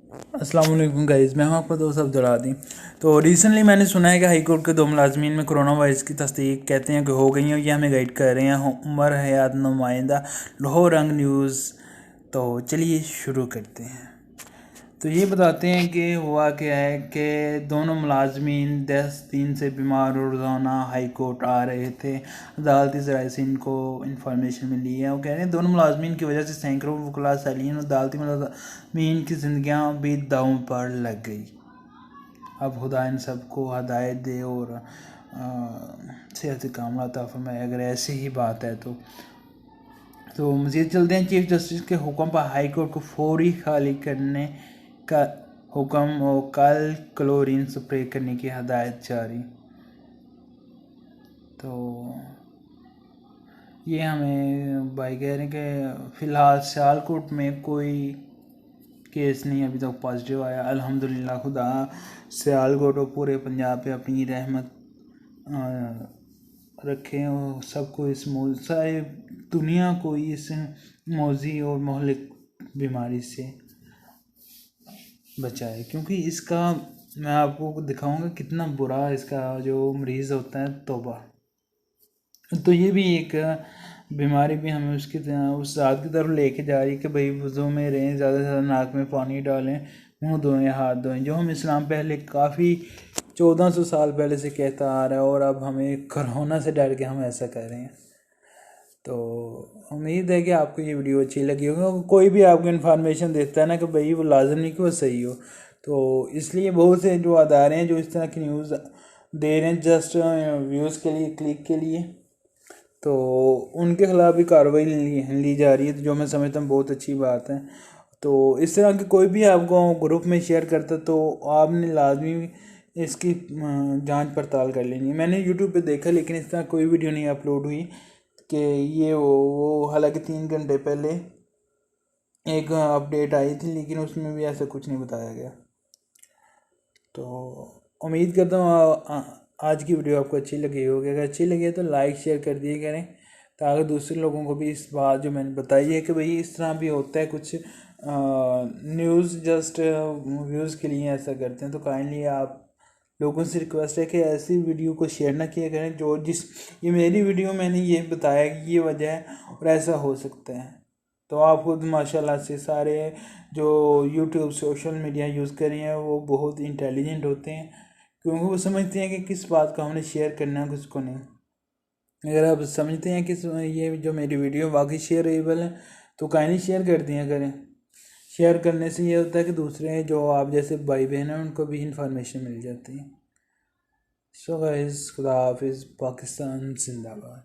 अस्सलाम वालेकुम गाइस, मैं हूं आपका दोस्त अब्दुल। तो रिसेंटली मैंने सुना है कि हाई कोर्ट के 2 मुलाजमीन में कोरोना वायरस की तस्दीक कहते हैं कि हो गई है। ये हमें गाइड कर रहे हैं उमर हयात नुमाइंदा लाहौर रंग न्यूज़। तो चलिए शुरू करते हैं। तो ये बताते हैं कि हुआ क्या है कि दोनों मुलाजमीन 10 दिन से बीमार और रोज़ाना हाई कोर्ट आ रहे थे। अदालती ज़राए से इनको इंफॉर्मेशन मिली है। वो कह रहे हैं दोनों मुलाजमीन की वजह से सैकड़ों वकला सालीन और अदालती मुलाजमीन की ज़िंदगियाँ भी दांव पर लग गई। अब खुदा इन सबको हदायत दे और सेहत कामला अता फरमाए अगर ऐसी ही बात है तो मज़ीद चलते हैं। चीफ जस्टिस के हुक्म पर हाई कोर्ट को फौरी खाली करने का हुक्म और कल क्लोरीन स्प्रे करने की हदायत जारी। तो ये हमें भाई कह रहे हैं कि फ़िलहाल सियालकोट में कोई केस नहीं अभी तक पॉजिटिव आया। अल्हम्दुलिल्लाह खुदा सियालकोट और पूरे पंजाब पे अपनी रहमत रखें और सबको इस सारे दुनिया को इस मौजी और मोहलिक बीमारी से बचाए, क्योंकि इसका मैं आपको दिखाऊंगा कितना बुरा इसका जो मरीज़ होता है। तौबा। तो ये भी एक बीमारी भी हमें उस ज़ात की तरफ लेके जा रही है कि भाई वज़ू में रहें, ज़्यादा से ज़्यादा नाक में पानी डालें, मुंह धोएं, हाथ धोएं, जो हम इस्लाम पहले काफ़ी 1400 साल पहले से कहता आ रहा है और अब हमें कोरोना से डर के हम ऐसा कर रहे हैं। तो उम्मीद है कि आपको ये वीडियो अच्छी लगी होगी। कोई भी आपको इन्फॉर्मेशन देता है ना कि भाई वो लाजम नहीं कि वो सही हो, तो इसलिए बहुत से जो अदारे हैं जो इस तरह की न्यूज़ दे रहे हैं जस्ट व्यूज़ के लिए, क्लिक के लिए, तो उनके ख़िलाफ़ भी कार्रवाई ली जा रही है, तो जो मैं समझता हूँ बहुत अच्छी बात है। तो इस तरह की कोई भी आपको ग्रुप में शेयर करता तो आपने लाजमी इसकी जांच पड़ताल कर लेनी। मैंने यूट्यूब पे देखा लेकिन इस तरह कोई वीडियो नहीं अपलोड हुई कि ये वो हालांकि 3 घंटे पहले एक अपडेट आई थी लेकिन उसमें भी ऐसा कुछ नहीं बताया गया। तो उम्मीद करता हूँ आज की वीडियो आपको अच्छी लगी होगी। अगर अच्छी लगी है तो लाइक शेयर कर दिए करें ताकि दूसरे लोगों को भी इस बात जो मैंने बताई है कि भाई इस तरह भी होता है कुछ न्यूज़ जस्ट व्यूज़ के लिए ऐसा करते हैं। तो काइंडली आप लोगों से रिक्वेस्ट है कि ऐसी वीडियो को शेयर ना किया करें जो ये मेरी वीडियो मैंने ये बताया कि ये वजह है और ऐसा हो सकता है। तो आप खुद माशाल्लाह से सारे जो यूट्यूब सोशल मीडिया यूज़ कर रहे हैं वो बहुत इंटेलिजेंट होते हैं, क्योंकि वो समझते हैं कि किस बात को हमने शेयर करना है किसको नहीं। अगर आप समझते हैं कि ये जो मेरी वीडियो वाकई शेयरेबल है तो काइंडली शेयर कर दिया करें। शेयर करने से ये होता है कि दूसरे जो आप जैसे भाई बहन हैं उनको भी इंफॉर्मेशन मिल जाती है। सो गाइस, खुदा हाफिज़, पाकिस्तान जिंदाबाद।